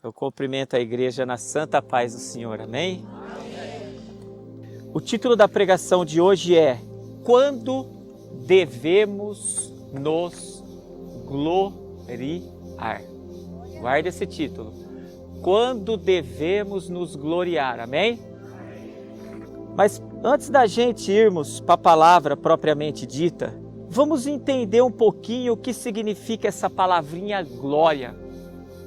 Eu cumprimento a igreja na santa paz do Senhor, amém? O título da pregação de hoje é: Quando devemos nos gloriar? Guarde esse título. Quando devemos nos gloriar, amém? Mas antes da gente irmos para a palavra propriamente dita, vamos entender um pouquinho o que significa essa palavrinha glória.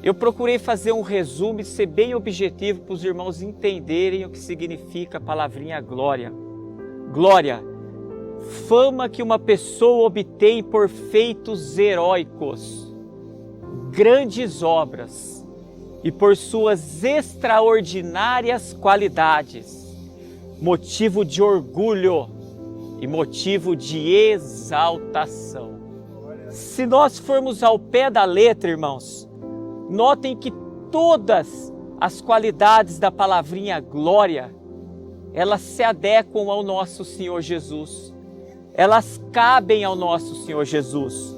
Eu procurei fazer um resumo e ser bem objetivo para os irmãos entenderem o que significa a palavrinha glória. Glória, fama que uma pessoa obtém por feitos heróicos, grandes obras e por suas extraordinárias qualidades, motivo de orgulho e motivo de exaltação. Se nós formos ao pé da letra, irmãos, notem que todas as qualidades da palavrinha glória, elas se adequam ao nosso Senhor Jesus. Elas cabem ao nosso Senhor Jesus.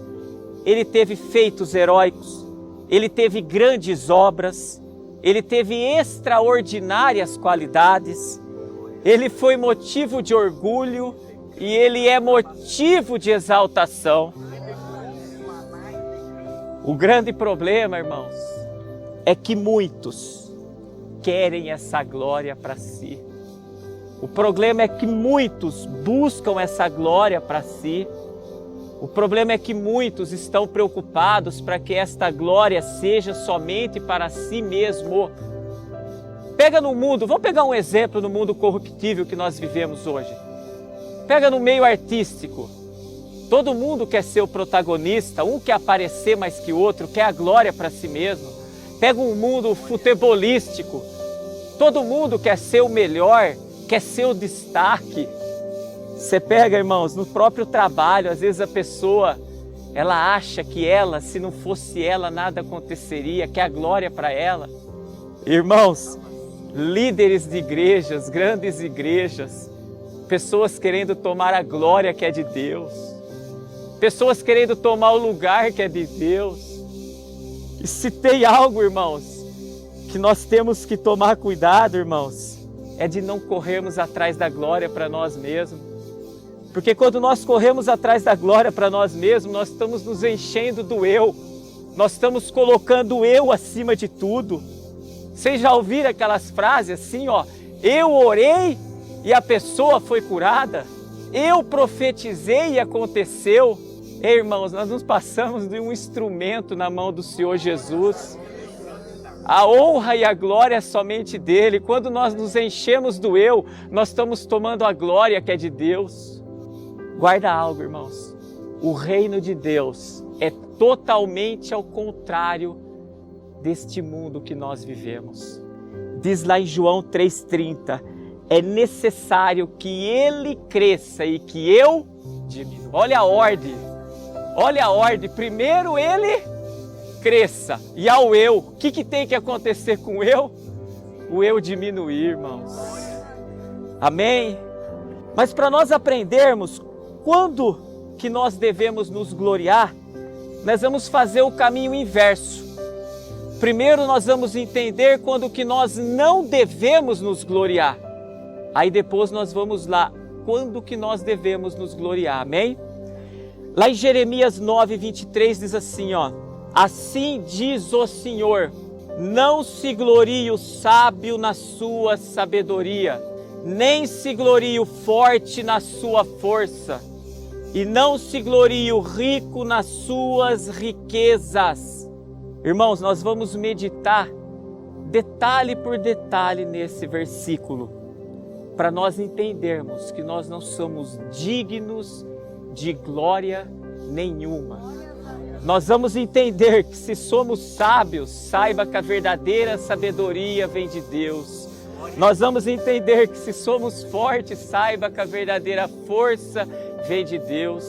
Ele teve feitos heróicos, ele teve grandes obras, ele teve extraordinárias qualidades, ele foi motivo de orgulho e ele é motivo de exaltação. O grande problema, irmãos, é que muitos querem essa glória para si. O problema é que muitos buscam essa glória para si. O problema é que muitos estão preocupados para que esta glória seja somente para si mesmo. Pega no mundo, vamos pegar um exemplo no mundo corruptível que nós vivemos hoje. Pega no meio artístico. Todo mundo quer ser o protagonista, um quer aparecer mais que o outro, quer a glória para si mesmo. Pega um mundo futebolístico, todo mundo quer ser o melhor, quer ser o destaque. Você pega, irmãos, no próprio trabalho, às vezes a pessoa, ela acha que ela, se não fosse ela, nada aconteceria, quer a glória para ela. Irmãos, líderes de igrejas, grandes igrejas, pessoas querendo tomar a glória que é de Deus, pessoas querendo tomar o lugar que é de Deus. E se tem algo, irmãos, que nós temos que tomar cuidado, irmãos, é de não corrermos atrás da glória para nós mesmos. Porque quando nós corremos atrás da glória para nós mesmos, nós estamos nos enchendo do eu. Nós estamos colocando o eu acima de tudo. Vocês já ouviram aquelas frases assim, ó? Eu orei e a pessoa foi curada. Eu profetizei e aconteceu. Ei, irmãos, nós nos passamos de um instrumento na mão do Senhor Jesus. A honra e a glória é somente dele. Quando nós nos enchemos do eu, nós estamos tomando a glória que é de Deus. Guarda algo, irmãos. O reino de Deus é totalmente ao contrário deste mundo que nós vivemos. Diz lá em João 3,30, é necessário que ele cresça e que eu diminua. Olha a ordem. Olha a ordem, primeiro ele cresça, e ao eu, o que tem que acontecer com o eu? O eu diminuir, irmãos. Amém? Mas para nós aprendermos quando que nós devemos nos gloriar, nós vamos fazer o caminho inverso. Primeiro nós vamos entender quando que nós não devemos nos gloriar. Aí depois nós vamos lá, quando que nós devemos nos gloriar, amém? Lá em Jeremias 9:23 diz assim, ó: assim diz o Senhor, não se glorie o sábio na sua sabedoria, nem se glorie o forte na sua força, e não se glorie o rico nas suas riquezas. Irmãos, nós vamos meditar detalhe por detalhe nesse versículo, para nós entendermos que nós não somos dignos de glória nenhuma. Nós vamos entender que se somos sábios, saiba que a verdadeira sabedoria vem de Deus. Nós vamos entender que se somos fortes, saiba que a verdadeira força vem de Deus.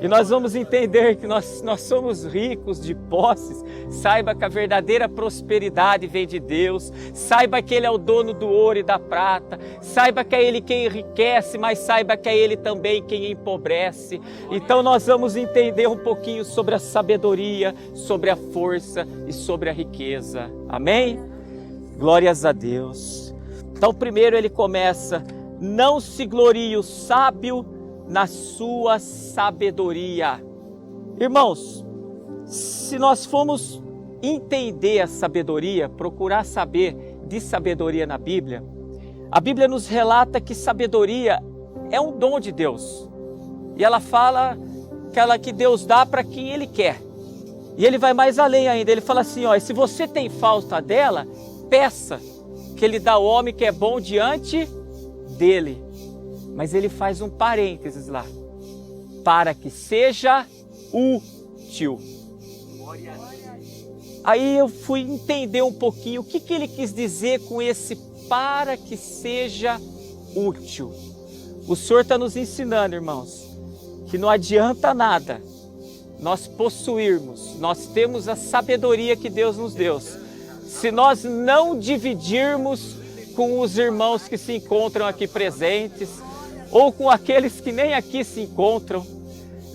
E nós vamos entender que nós somos ricos de posses. Saiba que a verdadeira prosperidade vem de Deus. Saiba que Ele é o dono do ouro e da prata. Saiba que é Ele quem enriquece, mas saiba que é Ele também quem empobrece. Então nós vamos entender um pouquinho sobre a sabedoria, sobre a força e sobre a riqueza. Amém? Glórias a Deus. Então primeiro ele começa: não se glorie o sábio na sua sabedoria. Irmãos, se nós formos entender a sabedoria, procurar saber de sabedoria na Bíblia, a Bíblia nos relata que sabedoria é um dom de Deus. E ela fala que Deus dá para quem Ele quer. E Ele vai mais além ainda, Ele fala assim, ó, se você tem falta dela, peça, que Ele dá ao homem que é bom diante dele. Mas ele faz um parênteses lá, para que seja útil. Aí eu fui entender um pouquinho o que ele quis dizer com esse para que seja útil. O Senhor está nos ensinando, irmãos, que não adianta nada nós possuirmos, nós temos a sabedoria que Deus nos deu, se nós não dividirmos com os irmãos que se encontram aqui presentes, ou com aqueles que nem aqui se encontram.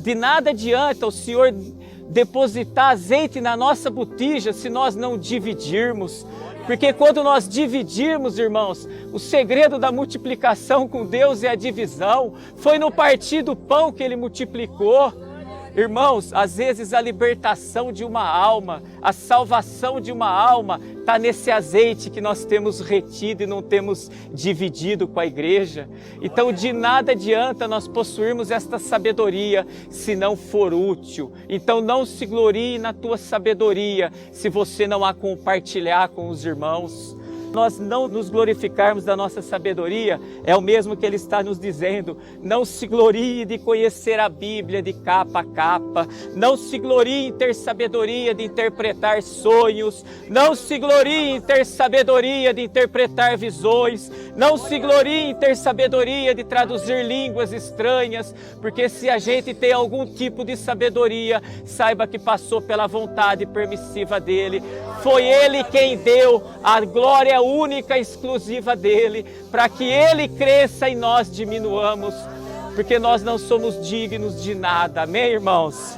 De nada adianta o Senhor depositar azeite na nossa botija se nós não dividirmos. Porque quando nós dividirmos, irmãos, o segredo da multiplicação com Deus é a divisão. Foi no partir do pão que Ele multiplicou. Irmãos, às vezes a libertação de uma alma, a salvação de uma alma está nesse azeite que nós temos retido e não temos dividido com a igreja. Então de nada adianta nós possuirmos esta sabedoria se não for útil. Então não se glorie na tua sabedoria se você não a compartilhar com os irmãos. Nós não nos glorificarmos da nossa sabedoria, é o mesmo que Ele está nos dizendo. Não se glorie de conhecer a Bíblia de capa a capa. Não se glorie em ter sabedoria de interpretar sonhos. Não se glorie em ter sabedoria de interpretar visões. Não se glorie em ter sabedoria de traduzir línguas estranhas. Porque se a gente tem algum tipo de sabedoria, saiba que passou pela vontade permissiva dEle. Foi Ele quem deu a glória única, exclusiva dEle, para que Ele cresça e nós diminuamos, porque nós não somos dignos de nada, amém, irmãos?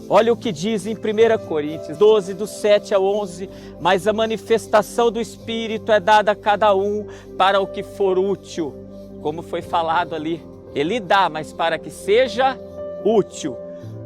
Olha o que diz em 1 Coríntios 12, do 7 ao 11, mas a manifestação do Espírito é dada a cada um para o que for útil, como foi falado ali, Ele dá, mas para que seja útil,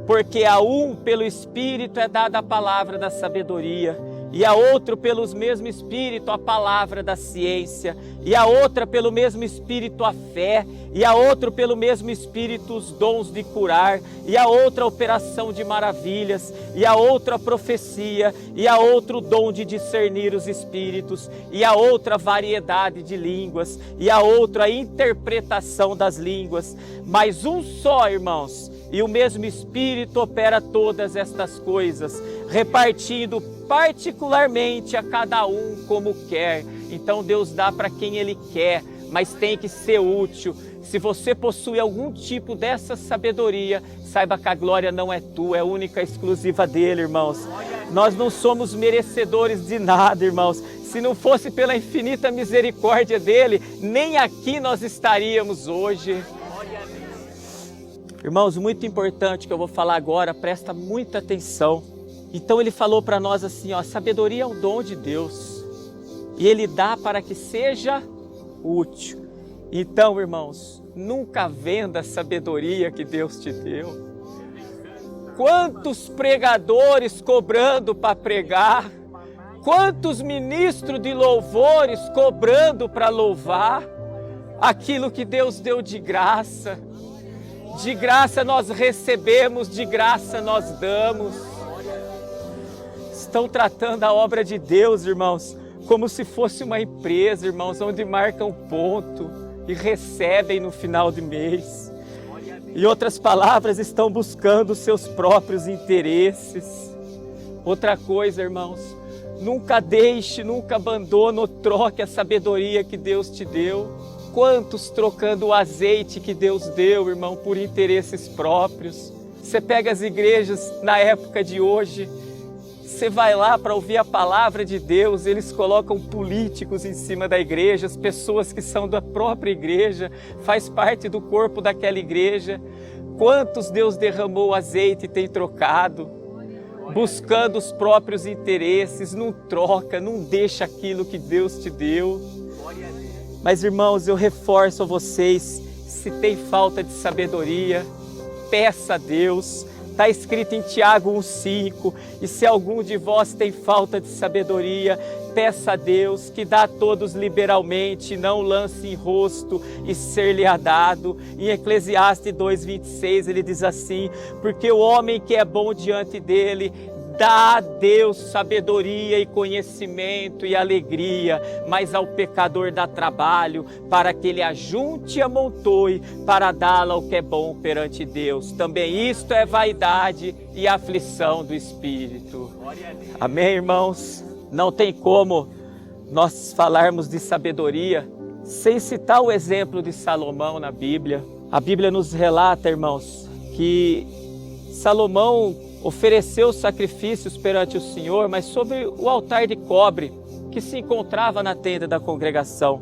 porque a um pelo Espírito é dada a palavra da sabedoria, e a outro pelos mesmo Espírito a palavra da ciência, e a outra pelo mesmo Espírito a fé, e a outro pelo mesmo Espírito os dons de curar, e a outra a operação de maravilhas, e a outra a profecia, e a outro o dom de discernir os espíritos, e a outra a variedade de línguas, e a outra a interpretação das línguas. Mas um só, irmãos, e o mesmo Espírito opera todas estas coisas, repartindo particularmente a cada um como quer. Então Deus dá para quem Ele quer, mas tem que ser útil. Se você possui algum tipo dessa sabedoria, saiba que a glória não é tua, é única e exclusiva dEle, irmãos. Nós não somos merecedores de nada, irmãos. Se não fosse pela infinita misericórdia dEle, nem aqui nós estaríamos hoje. Irmãos, muito importante que eu vou falar agora, presta muita atenção. Então Ele falou para nós assim, ó, a sabedoria é um dom de Deus e Ele dá para que seja útil. Então, irmãos, nunca venda a sabedoria que Deus te deu. Quantos pregadores cobrando para pregar, quantos ministros de louvores cobrando para louvar aquilo que Deus deu de graça. De graça nós recebemos, de graça nós damos. Estão tratando a obra de Deus, irmãos, como se fosse uma empresa, irmãos, onde marcam ponto e recebem no final de mês. Em outras palavras, estão buscando seus próprios interesses. Outra coisa, irmãos, nunca deixe, nunca abandone ou troque a sabedoria que Deus te deu. Quantos trocando o azeite que Deus deu, irmão, por interesses próprios. Você pega as igrejas na época de hoje, você vai lá para ouvir a palavra de Deus, eles colocam políticos em cima da igreja, as pessoas que são da própria igreja, faz parte do corpo daquela igreja. Quantos Deus derramou azeite e tem trocado, buscando os próprios interesses, não troca, não deixa aquilo que Deus te deu. Mas irmãos, eu reforço a vocês, se tem falta de sabedoria, peça a Deus. Está escrito em Tiago 1,5, e se algum de vós tem falta de sabedoria, peça a Deus, que dá a todos liberalmente, não lance em rosto e ser-lhe-á dado. Em Eclesiastes 2,26 ele diz assim, porque o homem que é bom diante dele, dá a Deus sabedoria e conhecimento e alegria, mas ao pecador dá trabalho, para que ele ajunte e amontoe, para dá-la o que é bom perante Deus. Também isto é vaidade e aflição do Espírito. Amém, irmãos? Não tem como nós falarmos de sabedoria sem citar o exemplo de Salomão na Bíblia. A Bíblia nos relata, irmãos, que Salomão ofereceu sacrifícios perante o Senhor, mas sobre o altar de cobre que se encontrava na tenda da congregação.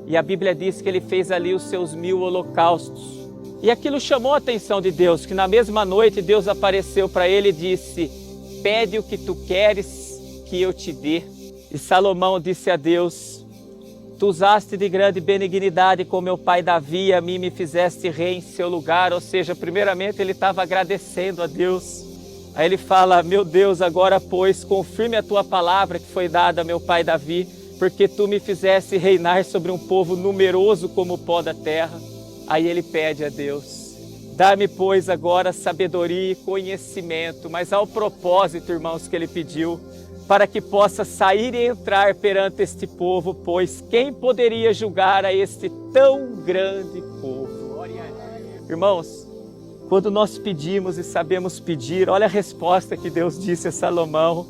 E a Bíblia diz que ele fez ali os seus 1000 holocaustos. E aquilo chamou a atenção de Deus, que na mesma noite Deus apareceu para ele e disse, pede o que tu queres que eu te dê. E Salomão disse a Deus, tu usaste de grande benignidade com meu pai Davi, e a mim me fizeste rei em seu lugar. Ou seja, primeiramente ele estava agradecendo a Deus. Aí ele fala, meu Deus, agora pois, confirme a tua palavra que foi dada a meu pai Davi, porque tu me fizeste reinar sobre um povo numeroso como o pó da terra. Aí ele pede a Deus, dá-me pois agora sabedoria e conhecimento, mas ao propósito, irmãos, que ele pediu, para que possa sair e entrar perante este povo, pois quem poderia julgar a este tão grande povo? Irmãos, quando nós pedimos e sabemos pedir, olha a resposta que Deus disse a Salomão,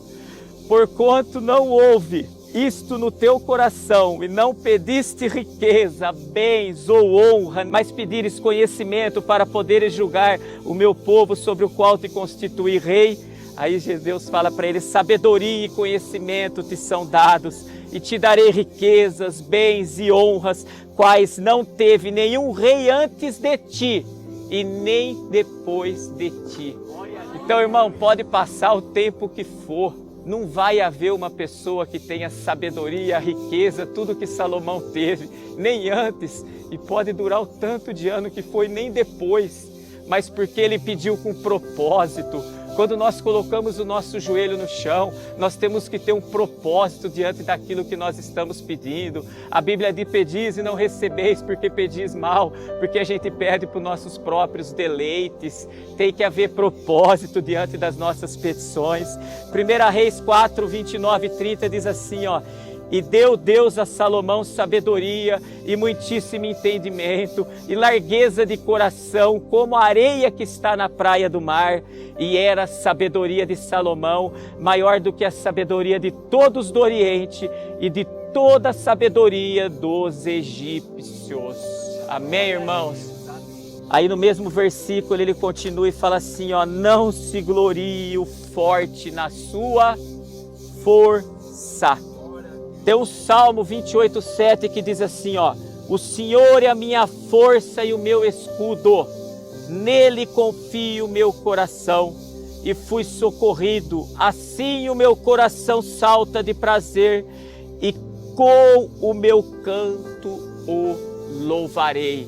porquanto não houve isto no teu coração, e não pediste riqueza, bens ou honra, mas pedires conhecimento para poderes julgar o meu povo sobre o qual te constituí rei. Aí Deus fala para ele, sabedoria e conhecimento te são dados, e te darei riquezas, bens e honras, quais não teve nenhum rei antes de ti, e nem depois de ti. Então, irmão, pode passar o tempo que for, não vai haver uma pessoa que tenha sabedoria, riqueza, tudo que Salomão teve, nem antes, e pode durar o tanto de ano que foi, nem depois, mas porque ele pediu com propósito. Quando nós colocamos o nosso joelho no chão, nós temos que ter um propósito diante daquilo que nós estamos pedindo. A Bíblia diz, pedis e não recebeis, porque pedis mal, porque a gente pede para os nossos próprios deleites. Tem que haver propósito diante das nossas petições. 1 Reis 4, 29 e 30 diz assim, ó, e deu Deus a Salomão sabedoria e muitíssimo entendimento e largueza de coração, como a areia que está na praia do mar. E era a sabedoria de Salomão maior do que a sabedoria de todos do Oriente e de toda a sabedoria dos egípcios. Amém, irmãos? Aí no mesmo versículo ele continua e fala assim, ó, não se glorie o forte na sua força. Tem o Salmo 28, 7 que diz assim, ó, o Senhor é a minha força e o meu escudo, nele confio o meu coração e fui socorrido, assim o meu coração salta de prazer e com o meu canto o louvarei.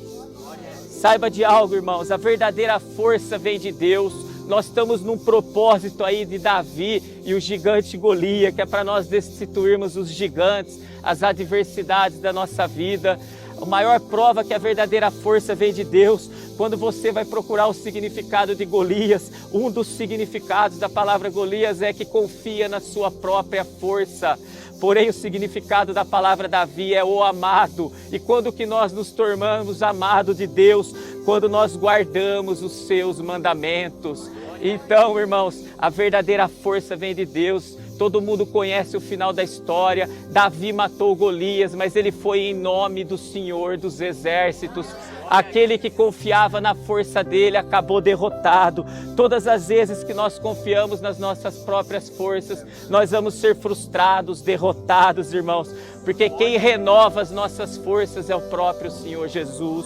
Saiba de algo, irmãos, a verdadeira força vem de Deus. Nós estamos num propósito aí de Davi e o gigante Golias, que é para nós destituirmos os gigantes, as adversidades da nossa vida. A maior prova que a verdadeira força vem de Deus, quando você vai procurar o significado de Golias, um dos significados da palavra Golias é que confia na sua própria força. Porém, o significado da palavra Davi é o amado. E quando que nós nos tornamos amados de Deus? Quando nós guardamos os seus mandamentos. Então, irmãos, a verdadeira força vem de Deus. Todo mundo conhece o final da história. Davi matou Golias, mas ele foi em nome do Senhor dos Exércitos. Aquele que confiava na força dele acabou derrotado. Todas as vezes que nós confiamos nas nossas próprias forças, nós vamos ser frustrados, derrotados, irmãos. Porque quem renova as nossas forças é o próprio Senhor Jesus.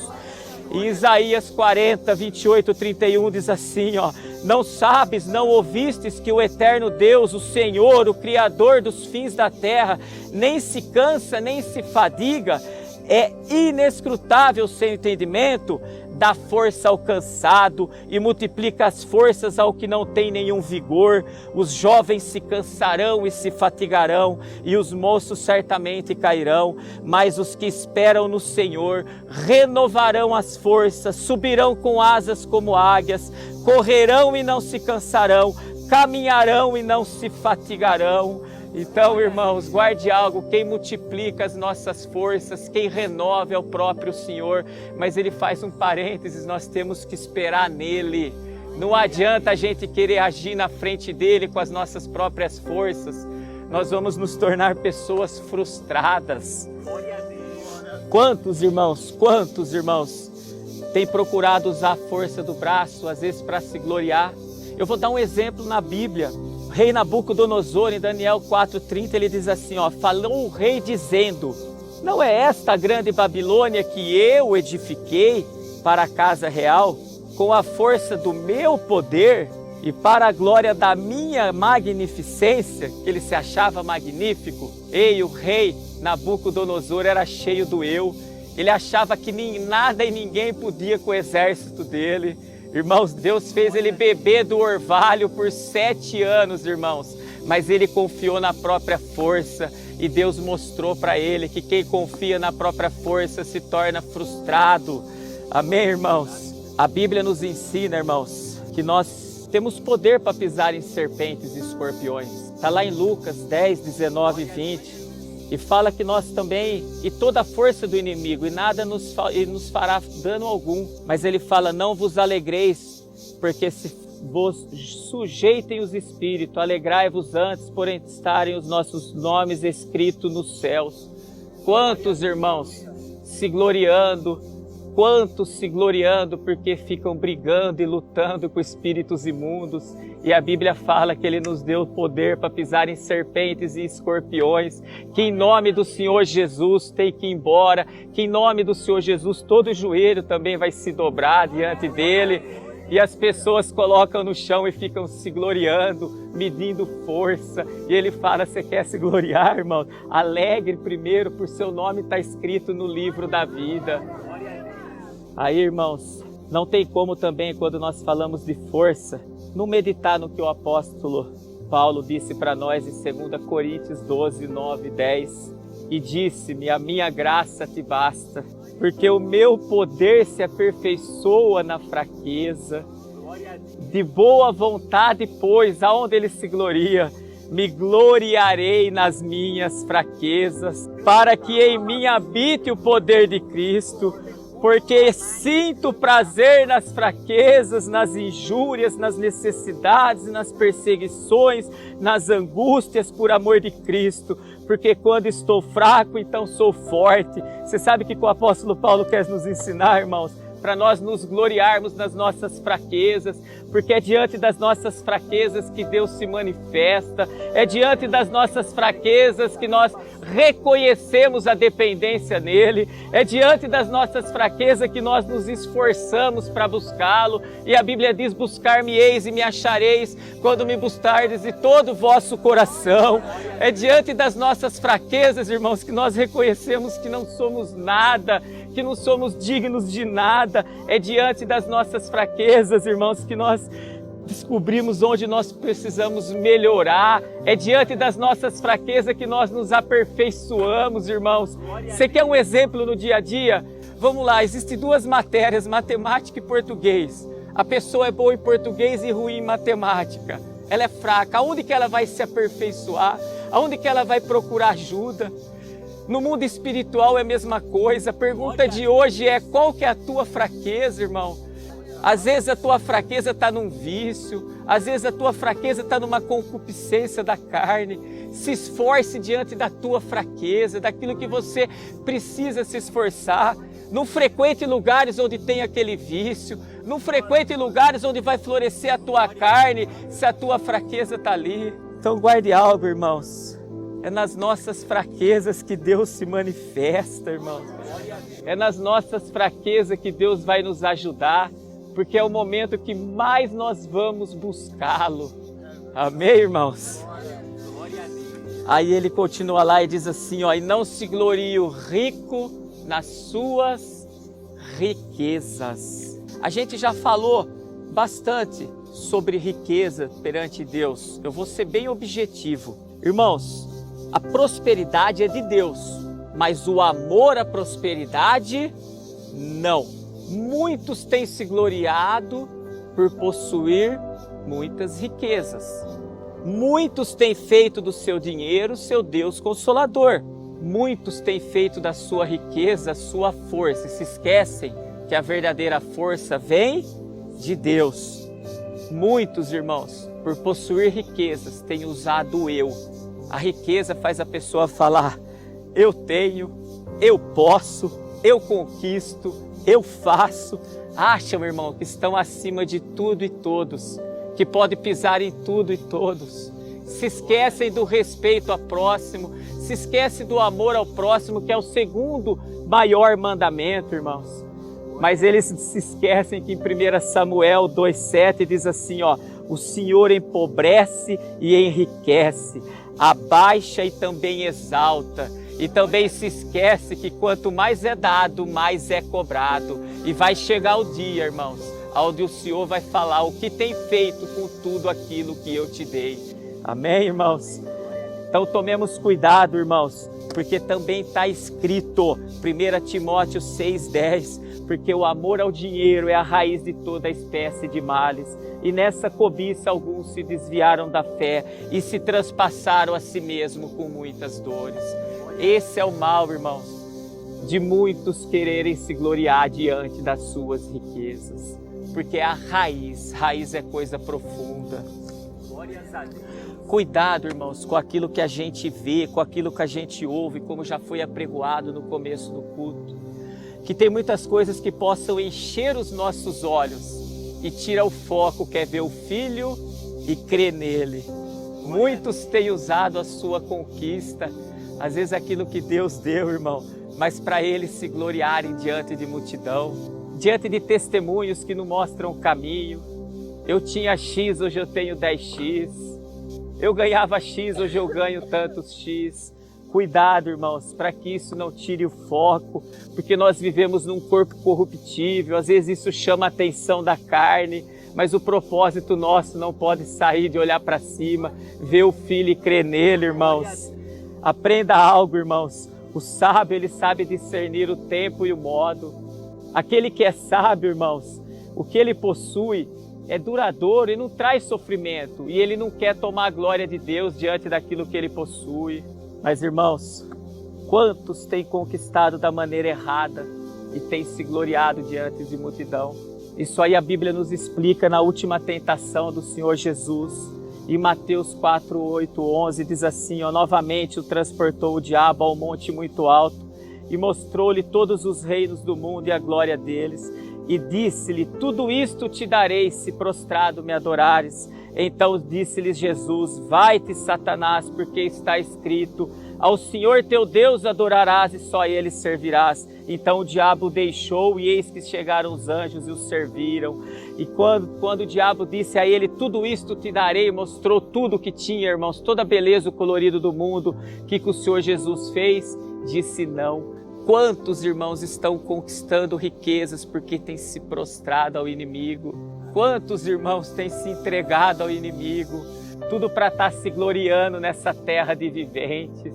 Em Isaías 40, 28, 31 diz assim, ó: não sabes, não ouvistes que o eterno Deus, o Senhor, o Criador dos fins da terra, nem se cansa, nem se fadiga, é inescrutável seu entendimento, dá força ao cansado e multiplica as forças ao que não tem nenhum vigor. Os jovens se cansarão e se fatigarão, e os moços certamente cairão, mas os que esperam no Senhor renovarão as forças, subirão com asas como águias, correrão e não se cansarão, caminharão e não se fatigarão. Então, irmãos, guarde algo: quem multiplica as nossas forças, quem renova é o próprio Senhor. Mas ele faz um parênteses: nós temos que esperar nele. Não adianta a gente querer agir na frente dele com as nossas próprias forças. Nós vamos nos tornar pessoas frustradas. Quantos irmãos têm procurado usar a força do braço, às vezes para se gloriar? Eu vou dar um exemplo na Bíblia. Rei Nabucodonosor, em Daniel 4,30, ele diz assim, ó: falou o rei dizendo: não é esta a grande Babilônia que eu edifiquei para a casa real, com a força do meu poder e para a glória da minha magnificência? Que ele se achava magnífico. Ei, o rei Nabucodonosor era cheio do eu. Ele achava que nada e ninguém podia com o exército dele. Irmãos, Deus fez ele beber do orvalho por 7 anos, irmãos. Mas ele confiou na própria força. E Deus mostrou para ele que quem confia na própria força se torna frustrado. Amém, irmãos? A Bíblia nos ensina, irmãos, que nós temos poder para pisar em serpentes e escorpiões. Está lá em Lucas 10, 19 e 20. E fala que nós também, e toda a força do inimigo, e nada nos fará dano algum. Mas ele fala: não vos alegreis, porque se vos sujeitem os espíritos, alegrai-vos antes, por estarem os nossos nomes escritos nos céus. Quantos irmãos se gloriando, porque ficam brigando e lutando com espíritos imundos. E a Bíblia fala que Ele nos deu o poder para pisar em serpentes e escorpiões, que em nome do Senhor Jesus tem que ir embora, que em nome do Senhor Jesus todo joelho também vai se dobrar diante dEle. E as pessoas colocam no chão e ficam se gloriando, medindo força. E Ele fala: você quer se gloriar, irmão? Alegre primeiro, por seu nome está escrito no livro da vida. Aí, irmãos, não tem como também, quando nós falamos de força, não meditar no que o apóstolo Paulo disse para nós em 2 Coríntios 12, 9 e 10. E disse-me: a minha graça te basta, porque o meu poder se aperfeiçoa na fraqueza. De boa vontade, pois, aonde ele se gloria, me gloriarei nas minhas fraquezas, para que em mim habite o poder de Cristo. Porque sinto prazer nas fraquezas, nas injúrias, nas necessidades, nas perseguições, nas angústias por amor de Cristo. Porque quando estou fraco, então sou forte. Você sabe o que o apóstolo Paulo quer nos ensinar, irmãos? Para nós nos gloriarmos nas nossas fraquezas, porque é diante das nossas fraquezas que Deus se manifesta, é diante das nossas fraquezas que nós reconhecemos a dependência nele, é diante das nossas fraquezas que nós nos esforçamos para buscá-lo. E a Bíblia diz: buscar-me-eis e me achareis, quando me buscardes de todo o vosso coração. É diante das nossas fraquezas, irmãos, que nós reconhecemos que não somos nada, que não somos dignos de nada. É diante das nossas fraquezas, irmãos, que nós descobrimos onde nós precisamos melhorar. É diante das nossas fraquezas que nós nos aperfeiçoamos, irmãos. Você quer um exemplo no dia a dia? Vamos lá, existem 2 matérias, matemática e português. A pessoa é boa em português e ruim em matemática. Ela é fraca. Aonde que ela vai se aperfeiçoar? Aonde que ela vai procurar ajuda? No mundo espiritual é a mesma coisa. A pergunta de hoje é: qual que é a tua fraqueza, irmão? Às vezes a tua fraqueza está num vício, Às vezes a tua fraqueza está numa concupiscência da carne. Se esforce diante da tua fraqueza, daquilo que você precisa se esforçar. Não frequente lugares onde tem aquele vício. Não frequente lugares onde vai florescer a tua carne, se a tua fraqueza está ali. Então guarde algo, irmãos. É nas nossas fraquezas que Deus se manifesta, irmãos. É nas nossas fraquezas que Deus vai nos ajudar, porque é o momento que mais nós vamos buscá-lo. Amém, irmãos? Aí ele continua lá e diz assim, ó, e não se glorie o rico nas suas riquezas. A gente já falou bastante sobre riqueza perante Deus. Eu vou ser bem objetivo. Irmãos, a prosperidade é de Deus, mas o amor à prosperidade, não. Muitos têm se gloriado por possuir muitas riquezas. Muitos têm feito do seu dinheiro seu Deus Consolador. Muitos têm feito da sua riqueza a sua força e se esquecem que a verdadeira força vem de Deus. Muitos, irmãos, por possuir riquezas, têm usado o eu. A riqueza faz a pessoa falar, eu tenho, eu posso, eu conquisto, eu faço. Acham, irmão, que estão acima de tudo e todos, que pode pisar em tudo e todos. Se esquecem do respeito ao próximo, se esquecem do amor ao próximo, que é o segundo maior mandamento, irmãos. Mas eles se esquecem que em 1 Samuel 2,7 diz assim, ó, o Senhor empobrece e enriquece, abaixa e também exalta. E também se esquece que quanto mais é dado, mais é cobrado. E vai chegar o dia, irmãos, onde o Senhor vai falar o que tem feito com tudo aquilo que eu te dei. Amém, irmãos? Então tomemos cuidado, irmãos, porque também está escrito, 1 Timóteo 6,10, porque o amor ao dinheiro é a raiz de toda espécie de males. E nessa cobiça alguns se desviaram da fé e se transpassaram a si mesmo com muitas dores. Esse é o mal, irmãos, de muitos quererem se gloriar diante das suas riquezas. Porque a raiz é coisa profunda. Glórias a Deus. Cuidado, irmãos, com aquilo que a gente vê, com aquilo que a gente ouve, como já foi apregoado no começo do culto. Que tem muitas coisas que possam encher os nossos olhos e tira o foco, que é ver o Filho e crer nele. Muitos têm usado a sua conquista, às vezes aquilo que Deus deu, irmão, mas para eles se gloriarem diante de multidão, diante de testemunhos que não mostram o caminho. Eu tinha X, hoje eu tenho 10X. Eu ganhava X, hoje eu ganho tantos X. Cuidado, irmãos, para que isso não tire o foco, porque nós vivemos num corpo corruptível, às vezes isso chama a atenção da carne, mas o propósito nosso não pode sair de olhar para cima, ver o Filho e crer nele, irmãos. Aprenda algo, irmãos, o sábio, ele sabe discernir o tempo e o modo. Aquele que é sábio, irmãos, o que ele possui é duradouro e não traz sofrimento, e ele não quer tomar a glória de Deus diante daquilo que ele possui. Mas, irmãos, quantos têm conquistado da maneira errada e têm se gloriado diante de multidão? Isso aí a Bíblia nos explica na última tentação do Senhor Jesus. Em Mateus 4, 8, 11 diz assim, ó, novamente o transportou o diabo ao monte muito alto e mostrou-lhe todos os reinos do mundo e a glória deles. E disse-lhe, tudo isto te darei se prostrado me adorares. Então disse-lhes Jesus, vai-te, Satanás, porque está escrito, ao Senhor teu Deus adorarás e só ele servirás. Então o diabo deixou e eis que chegaram os anjos e o serviram. E quando o diabo disse a ele, tudo isto te darei, mostrou tudo o que tinha, irmãos, toda a beleza, o colorido do mundo, que o Senhor Jesus fez, disse não. Quantos irmãos estão conquistando riquezas porque têm se prostrado ao inimigo? Quantos irmãos têm se entregado ao inimigo? Tudo para estar se gloriando nessa terra de viventes.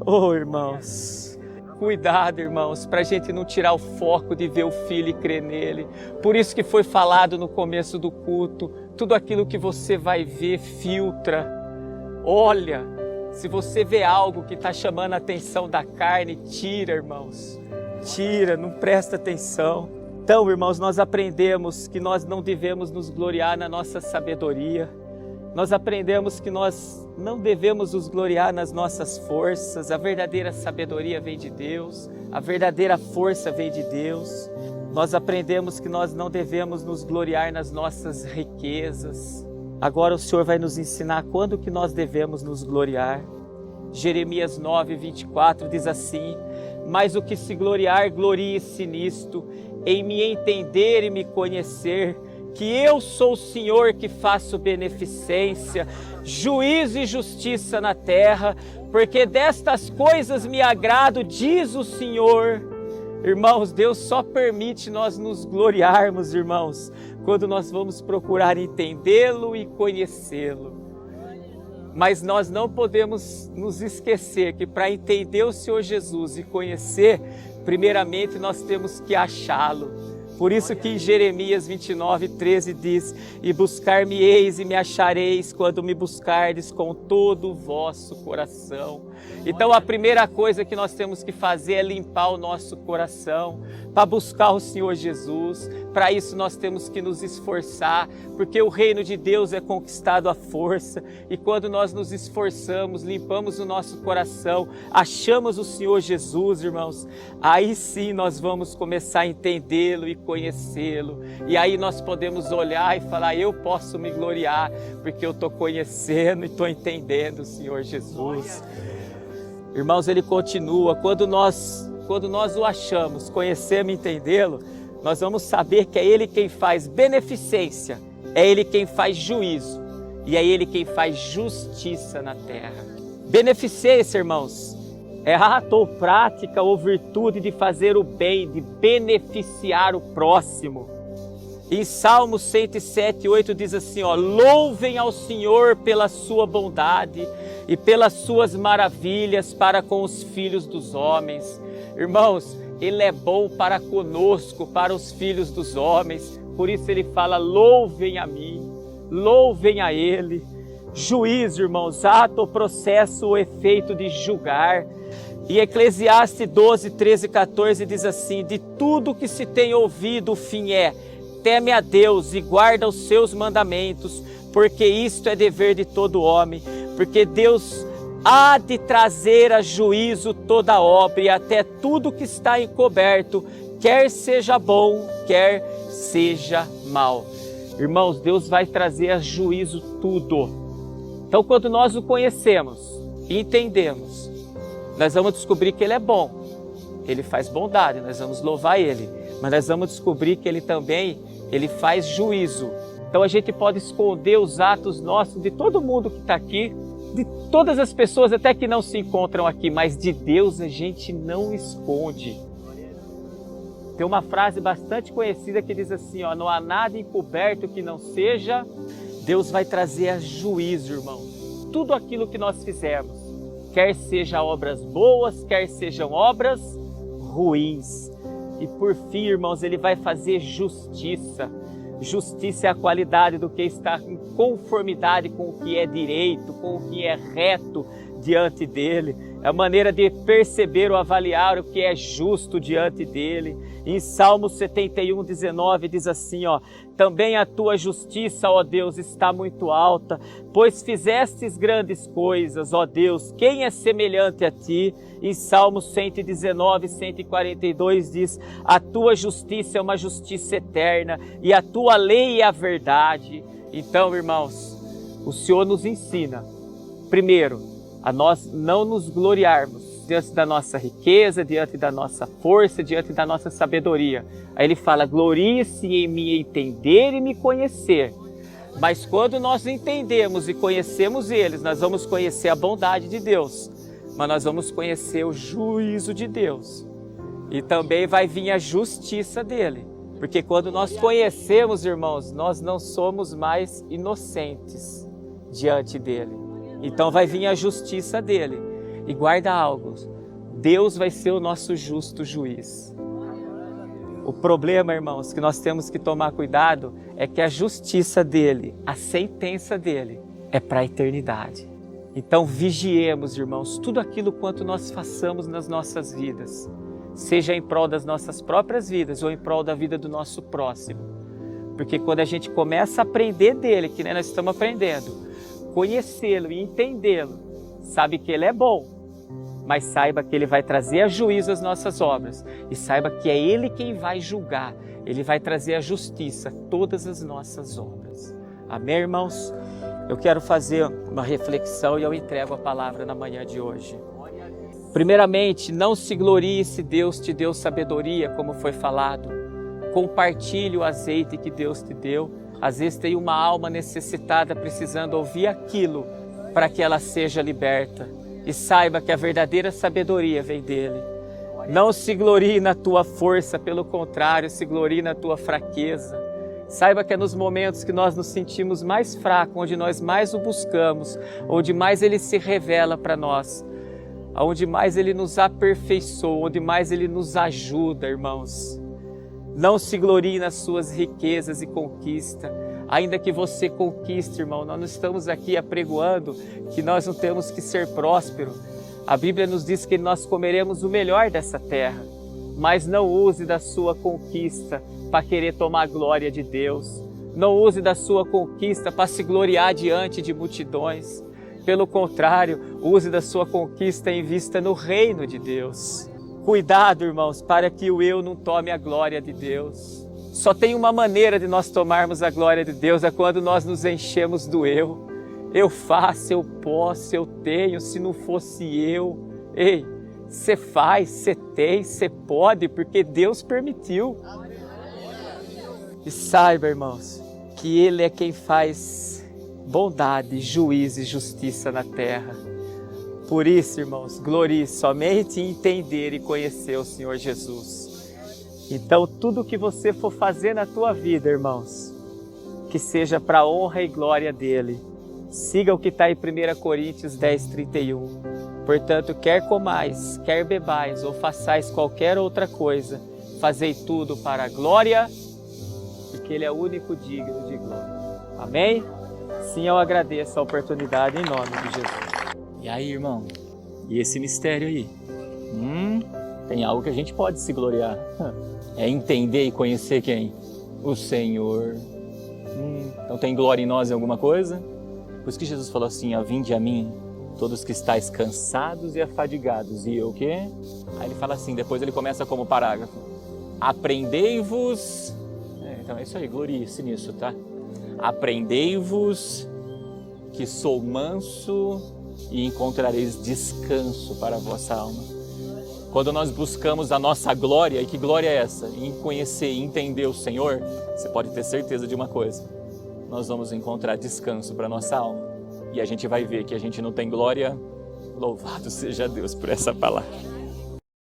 Oh, irmãos, cuidado, irmãos, para a gente não tirar o foco de ver o Filho e crer nele. Por isso que foi falado no começo do culto, tudo aquilo que você vai ver, filtra. Olha. Se você vê algo que está chamando a atenção da carne, tira, irmãos. Tira, não presta atenção. Então, irmãos, nós aprendemos que nós não devemos nos gloriar na nossa sabedoria. Nós aprendemos que nós não devemos nos gloriar nas nossas forças. A verdadeira sabedoria vem de Deus. A verdadeira força vem de Deus. Nós aprendemos que nós não devemos nos gloriar nas nossas riquezas. Agora o Senhor vai nos ensinar quando que nós devemos nos gloriar. Jeremias 9, 24 diz assim: mas o que se gloriar, glorie-se nisto, em me entender e me conhecer, que eu sou o Senhor que faço beneficência, juízo e justiça na terra, porque destas coisas me agrado, diz o Senhor. Irmãos, Deus só permite nós nos gloriarmos, irmãos, quando nós vamos procurar entendê-lo e conhecê-lo. Mas nós não podemos nos esquecer que para entender o Senhor Jesus e conhecer, primeiramente nós temos que achá-lo. Por isso que em Jeremias 29, 13 diz: e buscar-me-eis e me achareis quando me buscardes com todo o vosso coração. Então a primeira coisa que nós temos que fazer é limpar o nosso coração, para buscar o Senhor Jesus. Para isso nós temos que nos esforçar, porque o reino de Deus é conquistado à força. E quando nós nos esforçamos, limpamos o nosso coração, achamos o Senhor Jesus, irmãos, aí sim nós vamos começar a entendê-lo e conhecê-lo. E aí nós podemos olhar e falar: eu posso me gloriar, porque eu estou conhecendo e estou entendendo o Senhor Jesus. Irmãos, ele continua: quando nós o achamos, conhecemos e entendê-lo, nós vamos saber que é ele quem faz beneficência, é ele quem faz juízo e é ele quem faz justiça na terra. Beneficência, irmãos, é ato ou prática ou virtude de fazer o bem, de beneficiar o próximo. Em Salmos 107, 8 diz assim, louvem ao Senhor pela sua bondade e pelas suas maravilhas para com os filhos dos homens. Irmãos, Ele é bom para conosco, para os filhos dos homens. Por isso Ele fala: louvem a mim, louvem a Ele. Juízo, irmãos, ato ou processo ou efeito de julgar. E Eclesiastes 12, 13 e 14 diz assim: de tudo que se tem ouvido o fim é: teme a Deus e guarda os seus mandamentos, porque isto é dever de todo homem, porque Deus há de trazer a juízo toda obra e até tudo que está encoberto, quer seja bom, quer seja mal. Irmãos, Deus vai trazer a juízo tudo. Então, quando nós o conhecemos e entendemos, nós vamos descobrir que Ele é bom, Ele faz bondade, nós vamos louvar Ele, mas nós vamos descobrir que Ele também faz juízo. Então a gente pode esconder os atos nossos de todo mundo que está aqui, de todas as pessoas até que não se encontram aqui, mas de Deus a gente não esconde. Tem uma frase bastante conhecida que diz assim, não há nada encoberto que não seja. Deus vai trazer a juízo, irmão, tudo aquilo que nós fizermos, quer sejam obras boas, quer sejam obras ruins. E por fim, irmãos, Ele vai fazer justiça. Justiça é a qualidade do que está em conformidade com o que é direito, com o que é reto diante dEle. É a maneira de perceber ou avaliar o que é justo diante dEle. Em Salmo 71, 19 diz assim, também a tua justiça, ó Deus, está muito alta, pois fizestes grandes coisas, ó Deus, quem é semelhante a ti? Em Salmo 119, 142 diz, a tua justiça é uma justiça eterna e a tua lei é a verdade. Então, irmãos, o Senhor nos ensina, primeiro, a nós não nos gloriarmos diante da nossa riqueza, diante da nossa força, diante da nossa sabedoria. Aí Ele fala, glorie-se em me entender e me conhecer. Mas quando nós entendemos e conhecemos eles, nós vamos conhecer a bondade de Deus, mas nós vamos conhecer o juízo de Deus. E também vai vir a justiça dEle. Porque quando nós conhecemos, irmãos, nós não somos mais inocentes diante dEle. Então vai vir a justiça dEle. E guarda algo, Deus vai ser o nosso justo juiz. O problema, irmãos, que nós temos que tomar cuidado é que a justiça dEle, a sentença dEle, é para a eternidade. Então vigiemos, irmãos, tudo aquilo quanto nós façamos nas nossas vidas. seja em prol das nossas próprias vidas ou em prol da vida do nosso próximo. Porque quando a gente começa a aprender dele, que nem nós estamos aprendendo, conhecê-lo e entendê-lo, sabe que ele é bom, mas saiba que ele vai trazer a juízo as nossas obras e saiba que é ele quem vai julgar, ele vai trazer a justiça a todas as nossas obras. Amém, irmãos? Eu quero fazer uma reflexão e eu entrego a palavra na manhã de hoje. Primeiramente, não se glorie se Deus te deu sabedoria, como foi falado. Compartilhe o azeite que Deus te deu. Às vezes tem uma alma necessitada precisando ouvir aquilo para que ela seja liberta. E saiba que a verdadeira sabedoria vem dele. Não se glorie na tua força, pelo contrário, se glorie na tua fraqueza. Saiba que é nos momentos que nós nos sentimos mais fracos, onde nós mais o buscamos, onde mais ele se revela para nós, onde mais ele nos aperfeiçoa, onde mais ele nos ajuda, irmãos. Não se glorie nas suas riquezas e conquista. Ainda que você conquiste, irmão, nós não estamos aqui apregoando que nós não temos que ser prósperos. A Bíblia nos diz que nós comeremos o melhor dessa terra, mas não use da sua conquista para querer tomar a glória de Deus. Não use da sua conquista para se gloriar diante de multidões. Pelo contrário, use da sua conquista em vista no reino de Deus. Cuidado, irmãos, para que o eu não tome a glória de Deus. Só tem uma maneira de nós tomarmos a glória de Deus, é quando nós nos enchemos do eu. Eu faço, eu posso, eu tenho, se não fosse eu. Ei, você faz, você tem, você pode, porque Deus permitiu. E saiba, irmãos, que Ele é quem faz bondade, juízo e justiça na terra. Por isso, irmãos, glorie somente em entender e conhecer o Senhor Jesus. Então, tudo que você for fazer na tua vida, irmãos, que seja para a honra e glória dEle. Siga o que está em 1 Coríntios 10:31. Portanto, quer comais, quer bebais ou façais qualquer outra coisa, fazei tudo para a glória, porque Ele é o único digno de glória. Amém? Sim, eu agradeço a oportunidade em nome de Jesus. E aí, irmão? E esse mistério aí? Tem algo que a gente pode se gloriar. É entender e conhecer quem? O Senhor. Então tem glória em nós em alguma coisa? Por isso que Jesus falou assim, ó, vinde a mim, todos que estáis cansados e afadigados. E eu o quê? Aí ele fala assim, depois ele começa como parágrafo. Aprendei-vos... então é isso aí, glorie-se nisso, tá? Aprendei-vos que sou manso e encontrareis descanso para a vossa alma. Quando nós buscamos a nossa glória, e que glória é essa? Em conhecer e entender o Senhor, você pode ter certeza de uma coisa. Nós vamos encontrar descanso para a nossa alma. E a gente vai ver que a gente não tem glória. Louvado seja Deus por essa palavra.